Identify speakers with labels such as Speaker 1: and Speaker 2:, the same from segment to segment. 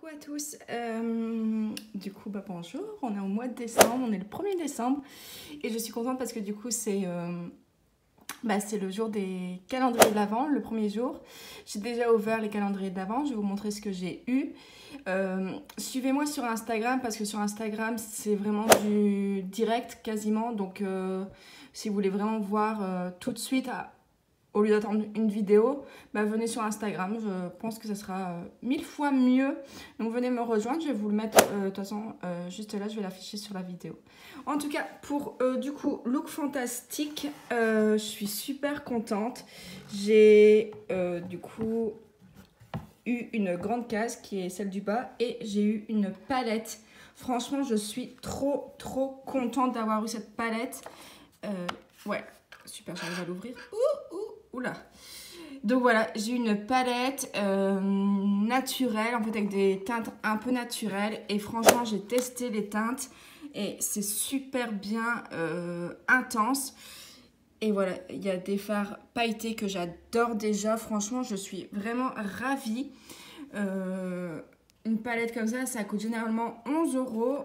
Speaker 1: Coucou à tous, du coup bonjour, on est au mois de décembre, on est le 1er décembre et je suis contente parce que du coup c'est le jour des calendriers de l'Avent, le premier jour. J'ai déjà ouvert les calendriers de l'Avent, je vais vous montrer ce que j'ai eu. Suivez-moi sur Instagram parce que sur Instagram c'est vraiment du direct quasiment, donc si vous voulez vraiment voir tout de suite au lieu d'attendre une vidéo, venez sur Instagram, je pense que ça sera 1000 fois mieux. Donc venez me rejoindre, je vais vous le mettre de toute façon juste là, je vais l'afficher sur la vidéo. En tout cas, pour du coup, look fantastique, je suis super contente. J'ai du coup eu une grande case qui est celle du bas et j'ai eu une palette. Franchement, je suis trop contente d'avoir eu cette palette. Ouais, super, j'arrive à l'ouvrir. Oula. Donc voilà, j'ai une palette naturelle, en fait avec des teintes un peu naturelles. Et franchement, j'ai testé les teintes et c'est super bien intense. Et voilà, il y a des fards pailletés que j'adore déjà. Franchement, je suis vraiment ravie. Une palette comme ça coûte généralement 11 €.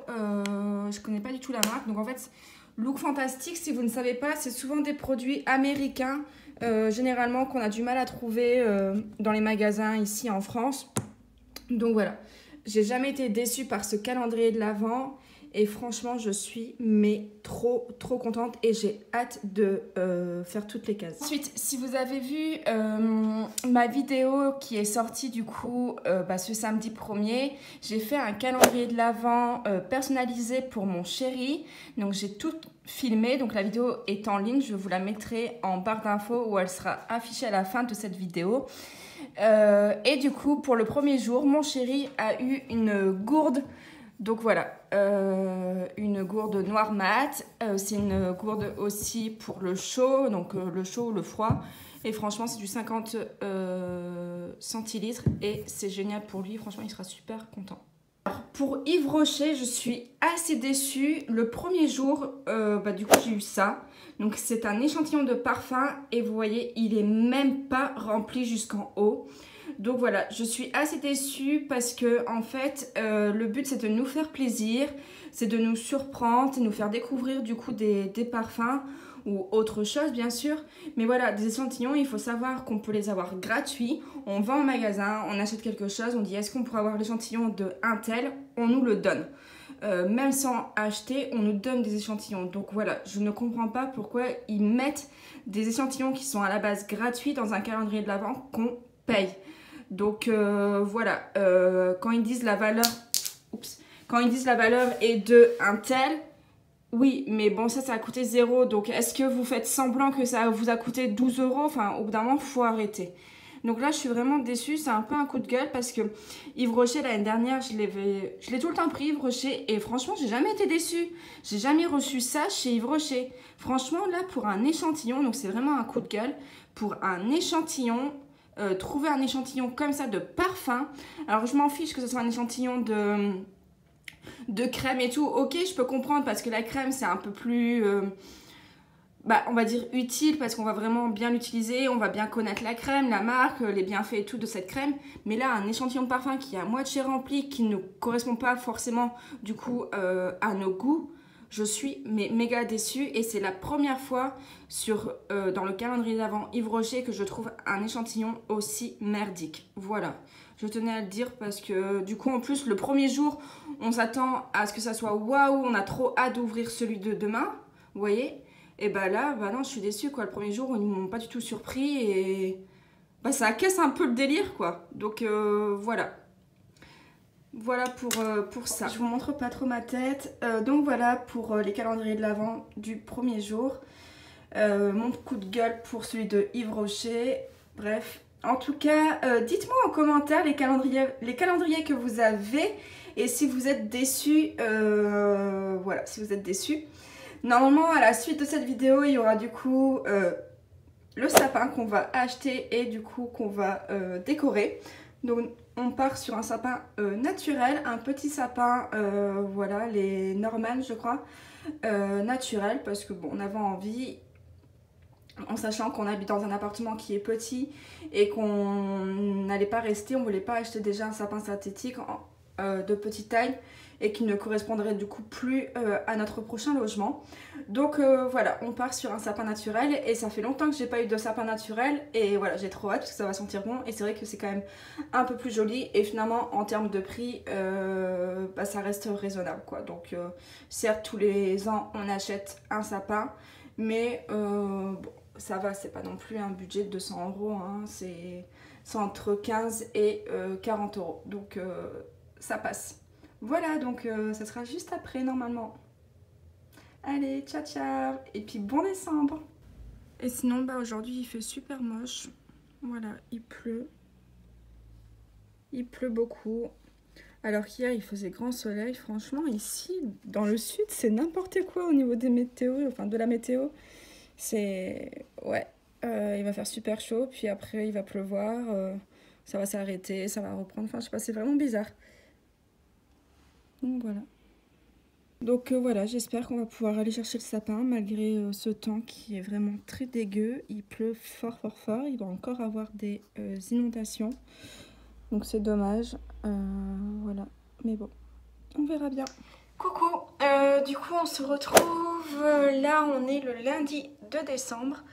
Speaker 1: Je connais pas du tout la marque. Donc en fait, Look Fantastique, si vous ne savez pas, c'est souvent des produits américains. Généralement qu'on a du mal à trouver dans les magasins ici en France. Donc voilà, j'ai jamais été déçue par ce calendrier de l'Avent et franchement je suis trop contente et j'ai hâte de faire toutes les cases. Ensuite, si vous avez vu ma vidéo qui est sortie du coup ce samedi 1er, j'ai fait un calendrier de l'Avent personnalisé pour mon chéri. Donc j'ai tout filmé, donc la vidéo est en ligne, je vous la mettrai en barre d'infos où elle sera affichée à la fin de cette vidéo. Et du coup pour le premier jour, mon chéri a eu une gourde. Donc voilà, une gourde noire mat, c'est une gourde aussi pour le chaud, donc le chaud ou le froid. Et franchement, c'est du 50 centilitres et c'est génial pour lui, franchement, il sera super content. Alors, pour Yves Rocher, je suis assez déçue. Le premier jour, du coup, j'ai eu ça. Donc c'est un échantillon de parfum et vous voyez, il est même pas rempli jusqu'en haut. Donc voilà, je suis assez déçue parce que en fait, le but c'est de nous faire plaisir, c'est de nous surprendre, c'est de nous faire découvrir du coup des parfums ou autre chose bien sûr. Mais voilà, des échantillons, il faut savoir qu'on peut les avoir gratuits. On va en magasin, on achète quelque chose, on dit est-ce qu'on pourrait avoir l'échantillon de un tel, on nous le donne. Même sans acheter, on nous donne des échantillons. Donc voilà, je ne comprends pas pourquoi ils mettent des échantillons qui sont à la base gratuits dans un calendrier de l'Avent qu'on paye. Donc voilà, quand ils disent la valeur, quand ils disent la valeur est de un tel, oui, mais bon ça a coûté 0. Donc est-ce que vous faites semblant que ça vous a coûté 12 €? Enfin, au bout d'un moment, il faut arrêter. Donc là, je suis vraiment déçue, c'est un peu un coup de gueule parce que Yves Rocher, l'année dernière, je l'ai tout le temps pris, Yves Rocher, et franchement, j'ai jamais été déçue. J'ai jamais reçu ça chez Yves Rocher. Franchement, là, pour un échantillon, donc c'est vraiment un coup de gueule, pour un échantillon, trouver un échantillon comme ça de parfum. Alors, je m'en fiche que ce soit un échantillon de crème et tout. Ok, je peux comprendre parce que la crème, c'est un peu plus... on va dire utile parce qu'on va vraiment bien l'utiliser, on va bien connaître la crème, la marque, les bienfaits et tout de cette crème. Mais là, un échantillon de parfum qui est à moitié rempli, qui ne correspond pas forcément du coup à nos goûts, je suis méga déçue. Et c'est la première fois dans le calendrier d'Avent Yves Rocher que je trouve un échantillon aussi merdique. Voilà, je tenais à le dire parce que du coup en plus le premier jour, on s'attend à ce que ça soit waouh, on a trop hâte d'ouvrir celui de demain, vous voyez. Et là, non, je suis déçue quoi. Le premier jour, ils m'ont pas du tout surpris et ça casse un peu le délire quoi. Donc voilà. Voilà pour ça. Je vous montre pas trop ma tête. Donc voilà pour les calendriers de l'Avent du premier jour. Mon coup de gueule pour celui de Yves Rocher. Bref. En tout cas, dites-moi en commentaire les calendriers que vous avez et si vous êtes déçus. Voilà, si vous êtes déçus. Normalement, à la suite de cette vidéo, il y aura du coup le sapin qu'on va acheter et du coup qu'on va décorer. Donc, on part sur un sapin naturel, un petit sapin, voilà, les Norman, je crois, naturel, parce que bon, on avait envie, en sachant qu'on habite dans un appartement qui est petit et qu'on n'allait pas rester, on voulait pas acheter déjà un sapin synthétique de petite taille et qui ne correspondraient du coup plus à notre prochain logement. Donc voilà, on part sur un sapin naturel et ça fait longtemps que j'ai pas eu de sapin naturel et voilà, j'ai trop hâte parce que ça va sentir bon et c'est vrai que c'est quand même un peu plus joli et finalement en termes de prix, bah, ça reste raisonnable quoi. Donc certes tous les ans on achète un sapin mais bon, ça va, c'est pas non plus un budget de 200 €, hein, c'est entre 15 et 40 €, donc ça passe. Voilà, donc ça sera juste après normalement. Allez, ciao ciao, et puis bon décembre. Et sinon, bah aujourd'hui il fait super moche. Voilà, il pleut beaucoup. Alors qu'hier il faisait grand soleil. Franchement, ici dans le sud, c'est n'importe quoi au niveau des météos, enfin de la météo. C'est ouais, il va faire super chaud, puis après il va pleuvoir, ça va s'arrêter, ça va reprendre. Enfin, je sais pas, c'est vraiment bizarre. Donc voilà. Donc voilà, j'espère qu'on va pouvoir aller chercher le sapin malgré ce temps qui est vraiment très dégueu. Il pleut fort fort fort, il va encore avoir des inondations. Donc c'est dommage, voilà. Mais bon, on verra bien. Coucou, du coup on se retrouve, là on est le lundi 2 décembre.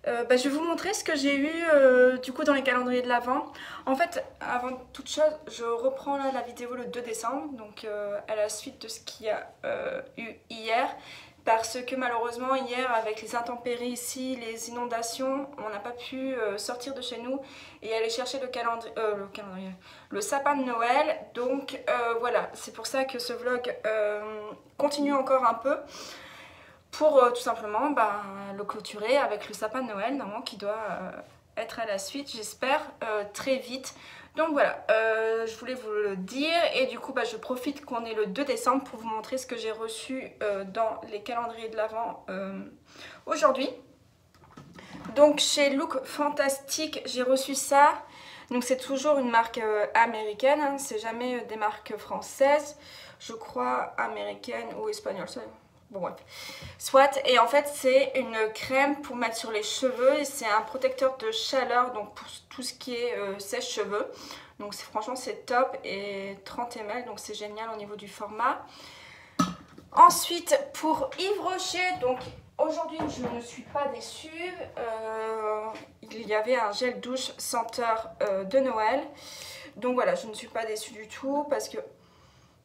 Speaker 1: Je vais vous montrer ce que j'ai eu du coup dans les calendriers de l'Avent. En fait, avant toute chose, je reprends là la vidéo le 2 décembre, donc à la suite de ce qu'il y a eu hier. Parce que malheureusement hier avec les intempéries ici, les inondations, on n'a pas pu sortir de chez nous et aller chercher le sapin de Noël. Donc voilà, c'est pour ça que ce vlog continue encore un peu. Pour tout simplement le clôturer avec le sapin de Noël, normalement qui doit être à la suite, j'espère, très vite. Donc voilà, je voulais vous le dire et du coup je profite qu'on est le 2 décembre pour vous montrer ce que j'ai reçu dans les calendriers de l'Avent aujourd'hui. Donc chez Look Fantastic, j'ai reçu ça. Donc c'est toujours une marque américaine, hein, c'est jamais des marques françaises. Je crois américaine ou espagnole, ça. Bon bref, soit, et en fait c'est une crème pour mettre sur les cheveux et c'est un protecteur de chaleur donc pour tout ce qui est sèche-cheveux. Donc franchement c'est top et 30 ml donc c'est génial au niveau du format. Ensuite pour Yves Rocher, donc aujourd'hui je ne suis pas déçue, il y avait un gel douche senteur de Noël. Donc voilà, je ne suis pas déçue du tout parce que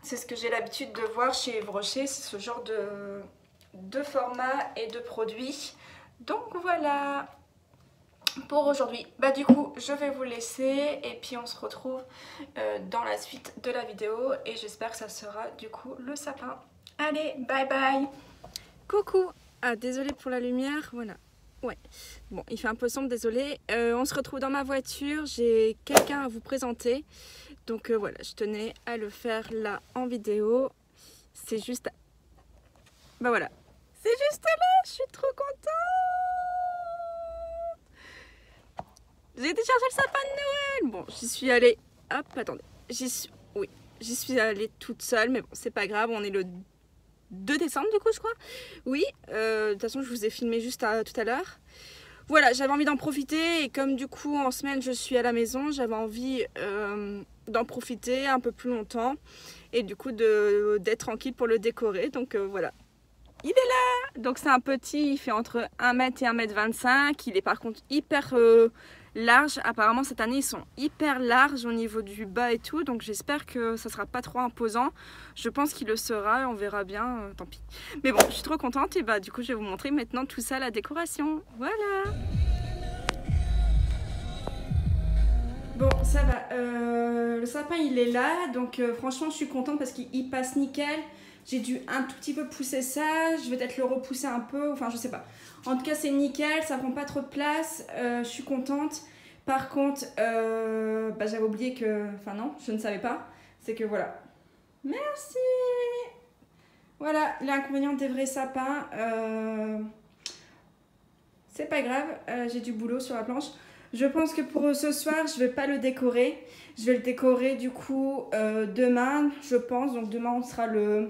Speaker 1: c'est ce que j'ai l'habitude de voir chez Yves Rocher, c'est ce genre de format et de produits. Donc voilà pour aujourd'hui. Du coup, je vais vous laisser et puis on se retrouve dans la suite de la vidéo et j'espère que ça sera du coup le sapin. Allez, bye bye. Coucou. Ah, désolée pour la lumière, voilà. Ouais, bon, il fait un peu sombre, désolé. On se retrouve dans ma voiture, j'ai quelqu'un à vous présenter. Donc voilà, je tenais à le faire là en vidéo. C'est juste... voilà. C'est juste là, je suis trop contente. J'ai été chercher le sapin de Noël. Bon, j'y suis allée... Hop, attendez. Oui, j'y suis allée toute seule, mais bon, c'est pas grave, on est le 2 décembre du coup, je crois. Oui, de toute façon, je vous ai filmé juste tout à l'heure. Voilà, j'avais envie d'en profiter et comme du coup en semaine je suis à la maison, j'avais envie d'en profiter un peu plus longtemps et du coup d'être tranquille pour le décorer. Donc voilà, il est là. Donc c'est un petit, il fait entre 1 m et 1,25 m. Il est par contre hyper large. Apparemment cette année ils sont hyper larges au niveau du bas et tout. Donc j'espère que ça sera pas trop imposant. Je pense qu'il le sera, on verra bien, tant pis. Mais bon, je suis trop contente et du coup je vais vous montrer maintenant tout ça, la décoration. Voilà. Bon, ça va. Le sapin il est là. Donc franchement je suis contente parce qu'il passe nickel. J'ai dû un tout petit peu pousser ça, je vais peut-être le repousser un peu, enfin je sais pas. En tout cas c'est nickel, ça prend pas trop de place, je suis contente. Par contre, j'avais oublié que, enfin non, je ne savais pas, c'est que voilà. Merci. Voilà, l'inconvénient des vrais sapins, c'est pas grave, j'ai du boulot sur la planche. Je pense que pour ce soir, je vais pas le décorer. Je vais le décorer du coup demain, je pense. Donc demain, on sera le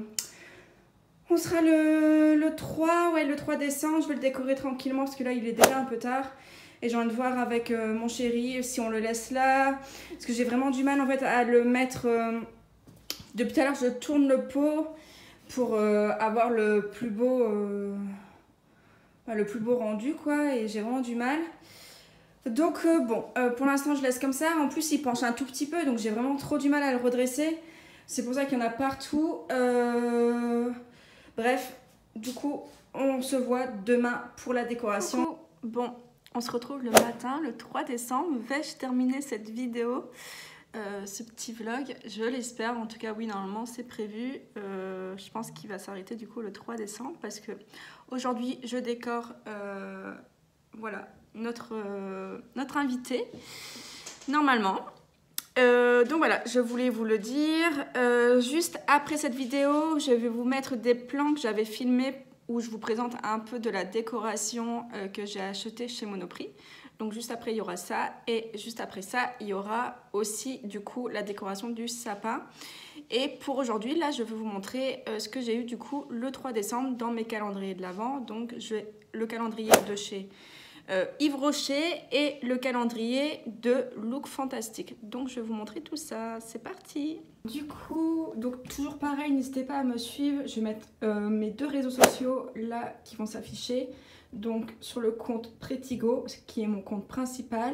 Speaker 1: 3, ouais, le 3 décembre. Je vais le décorer tranquillement parce que là, il est déjà un peu tard. Et j'ai envie de voir avec mon chéri si on le laisse là. Parce que j'ai vraiment du mal en fait à le mettre Depuis tout à l'heure, je tourne le pot pour avoir le plus beau rendu, quoi. Et j'ai vraiment du mal. Donc bon, pour l'instant, je laisse comme ça. En plus, il penche un tout petit peu, donc j'ai vraiment trop du mal à le redresser. C'est pour ça qu'il y en a partout. Bref, du coup, on se voit demain pour la décoration.
Speaker 2: Coucou. Bon, on se retrouve le matin, le 3 décembre. Vais-je terminer cette vidéo, ce petit vlog? Je l'espère. En tout cas, oui, normalement, c'est prévu. Je pense qu'il va s'arrêter du coup le 3 décembre parce que aujourd'hui, je décore, voilà, notre invité, normalement. Donc voilà, je voulais vous le dire. Juste après cette vidéo, je vais vous mettre des plans que j'avais filmés où je vous présente un peu de la décoration que j'ai acheté chez Monoprix. Donc juste après, il y aura ça. Et juste après ça, il y aura aussi du coup la décoration du sapin. Et pour aujourd'hui, là, je vais vous montrer ce que j'ai eu du coup le 3 décembre dans mes calendriers de l'Avent. Donc le calendrier de chez Yves Rocher et le calendrier de Look Fantastique. Donc je vais vous montrer tout ça, c'est parti. Du coup, donc toujours pareil, n'hésitez pas à me suivre. Je vais mettre mes deux réseaux sociaux là qui vont s'afficher. Donc sur le compte Prettygo, qui est mon compte principal,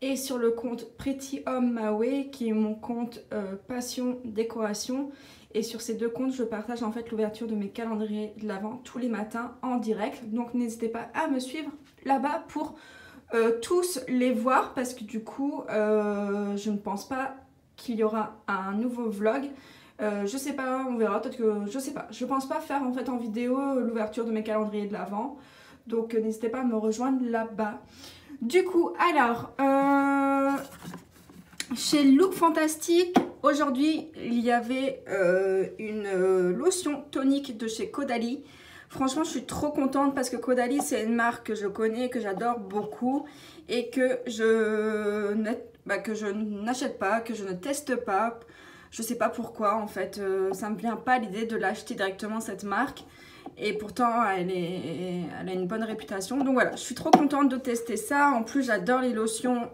Speaker 2: et sur le compte Pretty Home Mawe, qui est mon compte Passion Décoration. Et sur ces deux comptes, je partage en fait l'ouverture de mes calendriers de l'Avent tous les matins en direct. Donc n'hésitez pas à me suivre là-bas pour tous les voir. Parce que du coup, je ne pense pas qu'il y aura un nouveau vlog. Je sais pas, on verra. Peut-être que, je sais pas. Je pense pas faire en fait en vidéo l'ouverture de mes calendriers de l'Avent. Donc n'hésitez pas à me rejoindre là-bas. Du coup, alors... chez Look Fantastique, aujourd'hui, il y avait une lotion tonique de chez Caudalie. Franchement, je suis trop contente parce que Caudalie, c'est une marque que je connais, que j'adore beaucoup et que je n'achète pas, que je ne teste pas. Je sais pas pourquoi, en fait. Ça me vient pas l'idée de l'acheter directement, cette marque. Et pourtant, elle a une bonne réputation. Donc voilà, je suis trop contente de tester ça. En plus, j'adore les lotions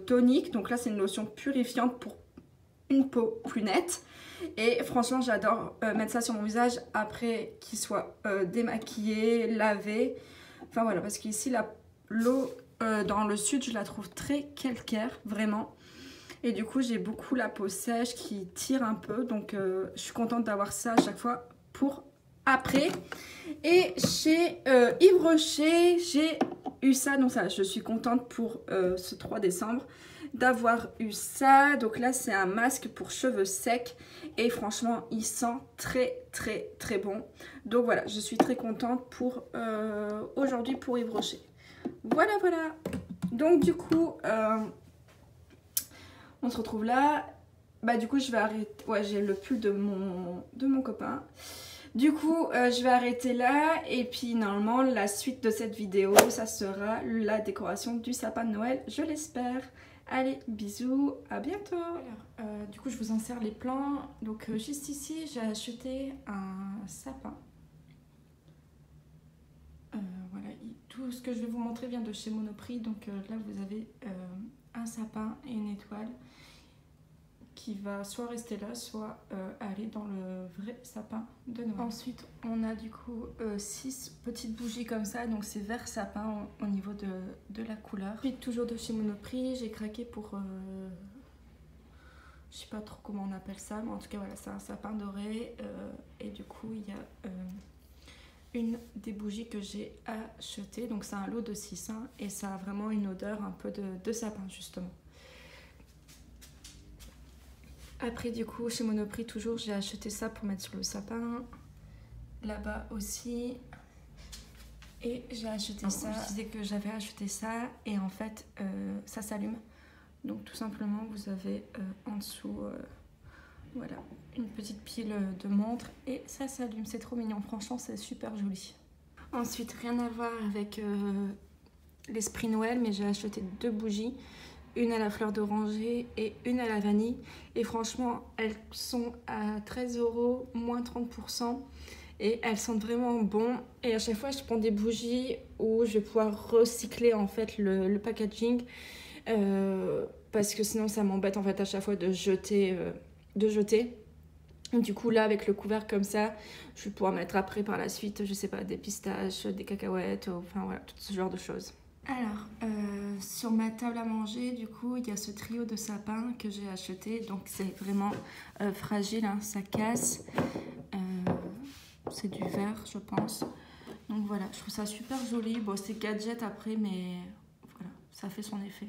Speaker 2: toniques. Donc là, c'est une lotion purifiante pour une peau plus nette. Et franchement, j'adore mettre ça sur mon visage après qu'il soit démaquillé, lavé. Enfin voilà, parce qu'ici, l'eau dans le sud, je la trouve très calcaire, vraiment. Et du coup, j'ai beaucoup la peau sèche qui tire un peu. Donc, je suis contente d'avoir ça à chaque fois pour après. Et chez Yves Rocher, j'ai eu ça. Donc ça, je suis contente pour ce 3 décembre d'avoir eu ça. Donc là, c'est un masque pour cheveux secs. Et franchement, il sent très très très bon. Donc voilà, je suis très contente pour aujourd'hui pour Yves Rocher. Voilà, voilà. Donc du coup, on se retrouve là. Bah du coup, je vais arrêter. Ouais, j'ai le pull de mon copain. Du coup, je vais arrêter là et puis normalement la suite de cette vidéo, ça sera la décoration du sapin de Noël, je l'espère. Allez, bisous, à bientôt. Alors, du coup, je vous insère les plans. Donc juste ici, j'ai acheté un sapin. Voilà, tout ce que je vais vous montrer vient de chez Monoprix. Donc là, vous avez un sapin et une étoile qui va soit rester là, soit aller dans le vrai sapin de Noël. Ensuite, on a du coup 6 petites bougies comme ça, donc c'est vert sapin au niveau de la couleur. Puis toujours de chez Monoprix, j'ai craqué pour... je sais pas trop comment on appelle ça, mais en tout cas voilà, c'est un sapin doré. Et du coup, il y a une des bougies que j'ai achetées, donc c'est un lot de 6, hein, et ça a vraiment une odeur un peu de sapin justement. Après du coup chez Monoprix toujours j'ai acheté ça pour mettre sur le sapin. Là-bas aussi. Et j'ai acheté ça. Je disais que j'avais acheté ça et en fait ça s'allume. Donc tout simplement vous avez en dessous voilà, une petite pile de montres et ça s'allume. C'est trop mignon, franchement c'est super joli. Ensuite rien à voir avec l'esprit Noël, mais j'ai acheté 2 bougies. Une à la fleur d'oranger et une à la vanille. Et franchement, elles sont à 13 €, moins 30%. Et elles sentent vraiment bon. Et à chaque fois, je prends des bougies où je vais pouvoir recycler en fait le packaging. Parce que sinon, ça m'embête en fait à chaque fois de jeter. Et du coup là avec le couvercle comme ça, je vais pouvoir mettre après par la suite, je sais pas, des pistaches, des cacahuètes, enfin voilà, tout ce genre de choses. Alors, sur ma table à manger, du coup, il y a ce trio de sapins que j'ai acheté. Donc, c'est vraiment fragile, hein, ça casse. C'est du verre, je pense. Donc voilà, je trouve ça super joli. Bon, c'est gadget après, mais voilà, ça fait son effet.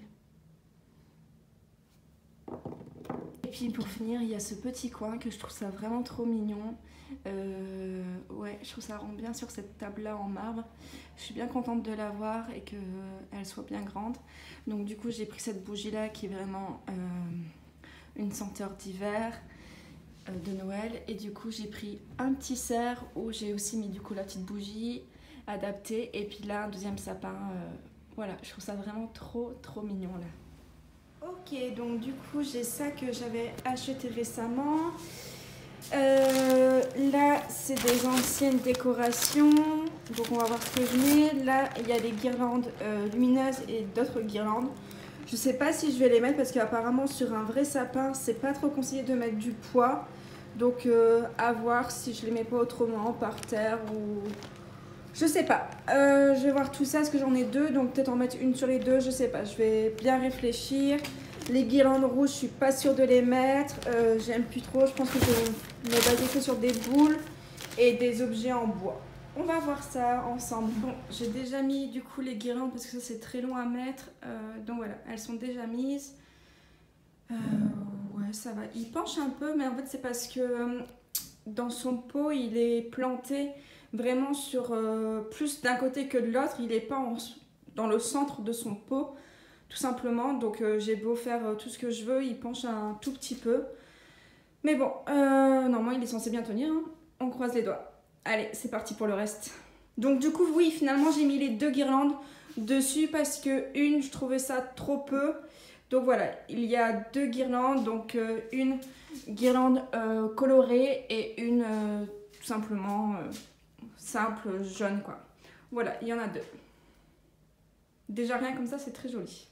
Speaker 2: Et puis pour finir, il y a ce petit coin que je trouve ça vraiment trop mignon. Ouais, je trouve ça rend bien sur cette table-là en marbre. Je suis bien contente de l'avoir et qu'elle soit bien grande. Donc du coup, j'ai pris cette bougie-là qui est vraiment une senteur d'hiver de Noël. Et du coup, j'ai pris un petit cerf où j'ai aussi mis du coup la petite bougie adaptée. Et puis là, un deuxième sapin. Voilà, je trouve ça vraiment trop mignon là. Ok, donc du coup j'ai ça que j'avais acheté récemment. Là c'est des anciennes décorations, donc on va voir ce que je mets. Là il y a des guirlandes lumineuses et d'autres guirlandes. Je sais pas si je vais les mettre parce qu'apparemment sur un vrai sapin c'est pas trop conseillé de mettre du poids. Donc à voir si je les mets pas autrement par terre ou... Je sais pas, je vais voir tout ça parce que j'en ai deux, donc peut-être en mettre une sur les deux, je sais pas, je vais bien réfléchir. Les guirlandes rouges, je suis pas sûre de les mettre, j'aime plus trop, je pense que je vais me baser que sur des boules et des objets en bois. On va voir ça ensemble. Bon, j'ai déjà mis du coup les guirlandes parce que ça c'est très long à mettre, donc voilà, elles sont déjà mises. Ouais, ça va, il penche un peu, mais en fait c'est parce que dans son pot il est planté vraiment sur plus d'un côté que de l'autre, il n'est pas dans le centre de son pot tout simplement, donc j'ai beau faire tout ce que je veux, il penche un tout petit peu, mais bon, normalement il est censé bien tenir, hein. On croise les doigts. Allez, c'est parti pour le reste. Donc du coup oui, finalement j'ai mis les deux guirlandes dessus parce que une, je trouvais ça trop peu, donc voilà, il y a deux guirlandes, donc une guirlande colorée et une tout simplement simple, jaune quoi. Voilà, il y en a deux. Déjà rien comme ça, c'est très joli.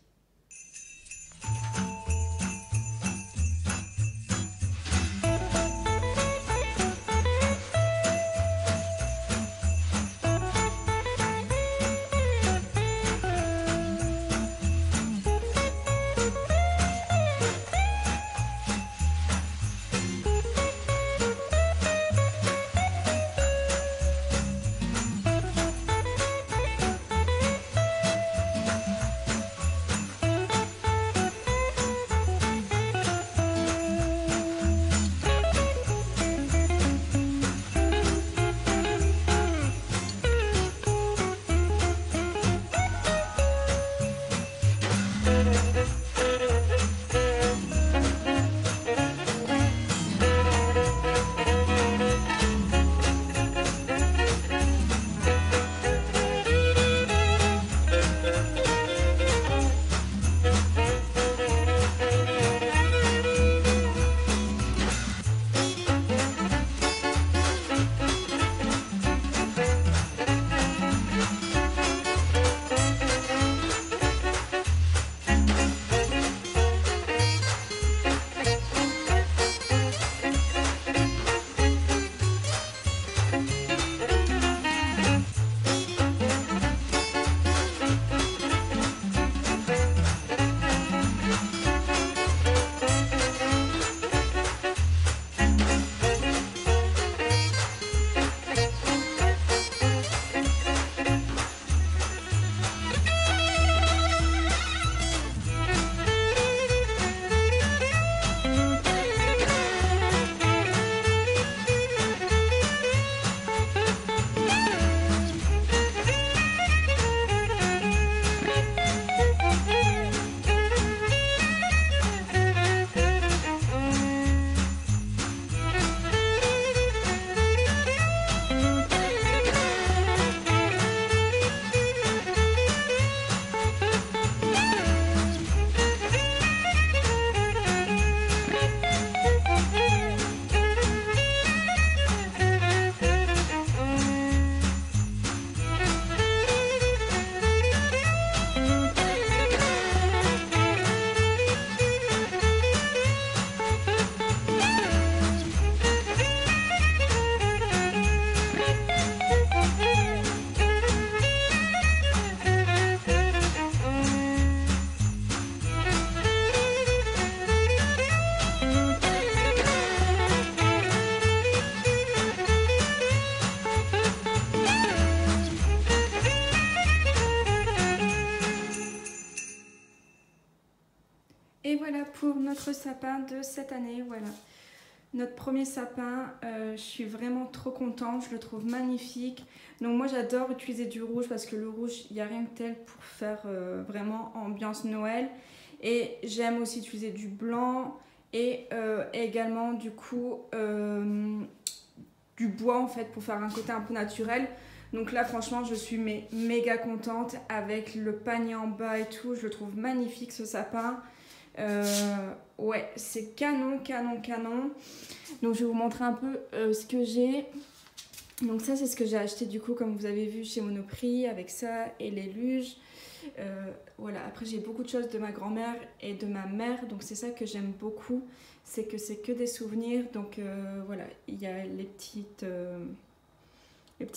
Speaker 1: notre sapin de cette année, voilà. Notre premier sapin, je suis vraiment trop contente, je le trouve magnifique. Donc moi j'adore utiliser du rouge parce que le rouge, il n'y a rien de tel pour faire vraiment ambiance Noël. Et j'aime aussi utiliser du blanc et également du coup du bois en fait pour faire un côté un peu naturel. Donc là franchement je suis méga contente avec le panier en bas et tout, je le trouve magnifique ce sapin. Ouais, c'est canon. Donc je vais vous montrer un peu ce que j'ai. Donc ça c'est ce que j'ai acheté du coup comme vous avez vu chez Monoprix avec ça et les luges. Voilà, après j'ai beaucoup de choses de ma grand-mère et de ma mère, donc c'est ça que j'aime beaucoup, c'est que c'est que des souvenirs. Donc voilà, il y a les petits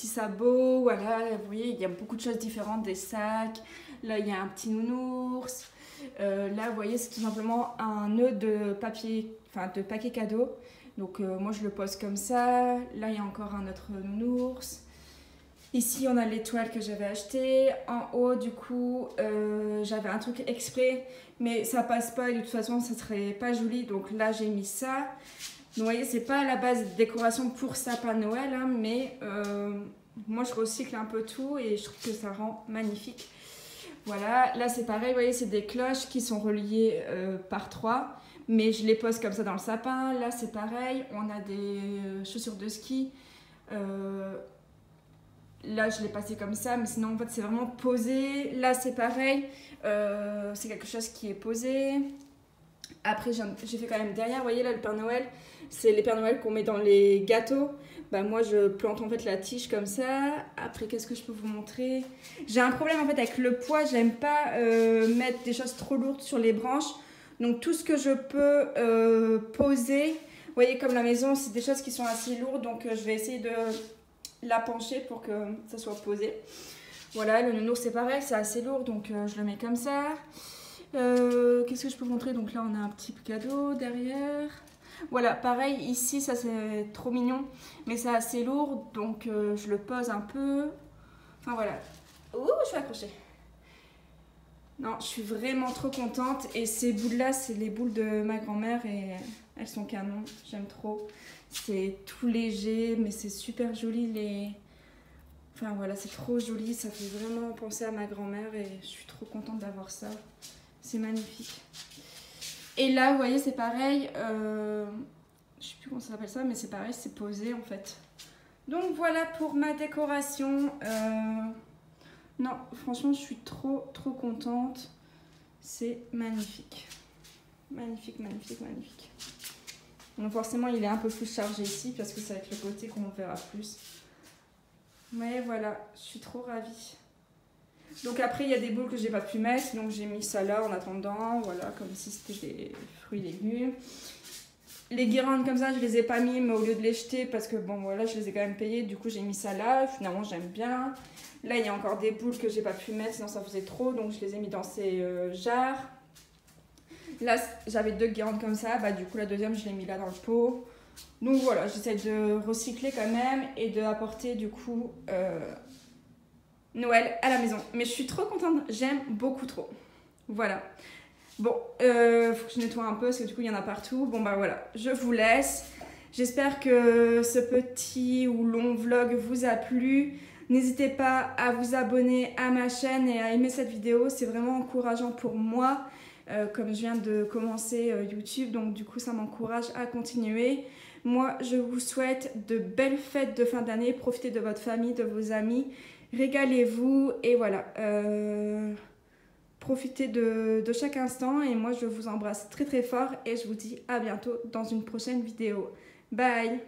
Speaker 1: sabots, voilà, vous voyez, il y a beaucoup de choses différentes, des sacs. Là il y a un petit nounours. Là vous voyez c'est tout simplement un nœud de papier, enfin de paquet cadeau. Donc moi je le pose comme ça. Là il y a encore un autre nounours. Ici on a l'étoile que j'avais achetée. En haut du coup j'avais un truc exprès mais ça passe pas et de toute façon ça serait pas joli. Donc là j'ai mis ça. Donc vous voyez c'est pas à la base décoration pour sapin de Noël hein, mais moi je recycle un peu tout et je trouve que ça rend magnifique. Voilà, là c'est pareil, vous voyez c'est des cloches qui sont reliées par 3. Mais je les pose comme ça dans le sapin. Là c'est pareil, on a des chaussures de ski. Là je l'ai passé comme ça, mais sinon en fait c'est vraiment posé. Là c'est pareil, c'est quelque chose qui est posé. Après j'ai fait quand même derrière, vous voyez là le Père Noël, c'est les Pères Noël qu'on met dans les gâteaux. Bah moi je plante en fait la tige comme ça. Après qu'est-ce que je peux vous montrer? J'ai un problème en fait avec le poids, j'aime pas mettre des choses trop lourdes sur les branches. Donc tout ce que je peux poser, vous voyez comme la maison c'est des choses qui sont assez lourdes, donc je vais essayer de la pencher pour que ça soit posé. Voilà, le nounours c'est pareil, c'est assez lourd donc je le mets comme ça. Qu'est-ce que je peux vous montrer? Donc là on a un petit cadeau derrière. Voilà, pareil ici ça c'est trop mignon mais c'est assez lourd donc je le pose un peu. Enfin voilà. Ouh, je suis accrochée. Non, je suis vraiment trop contente et ces boules là c'est les boules de ma grand-mère et elles sont canon, j'aime trop. C'est tout léger mais c'est super joli Enfin voilà, c'est trop joli, ça fait vraiment penser à ma grand-mère et je suis trop contente d'avoir ça. C'est magnifique. Et là vous voyez c'est pareil, je sais plus comment ça s'appelle ça mais c'est pareil, c'est posé en fait. Donc voilà pour ma décoration. Non, franchement, je suis trop contente. C'est magnifique. Magnifique. Donc forcément, il est un peu plus chargé ici parce que c'est avec le côté qu'on verra plus. Mais voilà, je suis trop ravie. Donc après, il y a des boules que j'ai pas pu mettre. Donc j'ai mis ça là en attendant. Voilà, comme si c'était des fruits et légumes. Les guirlandes comme ça, je les ai pas mis, mais au lieu de les jeter, parce que bon voilà, je les ai quand même payées, du coup j'ai mis ça là, finalement j'aime bien. Là il y a encore des boules que j'ai pas pu mettre, sinon ça faisait trop, donc je les ai mis dans ces jarres. Là j'avais 2 guirlandes comme ça, bah du coup la deuxième je l'ai mis là dans le pot. Donc voilà, j'essaie de recycler quand même et de apporter du coup Noël à la maison. Mais je suis trop contente, j'aime beaucoup trop. Voilà. Bon, faut que je nettoie un peu parce que du coup il y en a partout. Bon bah voilà, je vous laisse. J'espère que ce petit ou long vlog vous a plu. N'hésitez pas à vous abonner à ma chaîne et à aimer cette vidéo. C'est vraiment encourageant pour moi. Comme je viens de commencer YouTube, donc du coup ça m'encourage à continuer. Moi je vous souhaite de belles fêtes de fin d'année. Profitez de votre famille, de vos amis. Régalez-vous et voilà. Profitez de chaque instant et moi je vous embrasse très fort et je vous dis à bientôt dans une prochaine vidéo. Bye!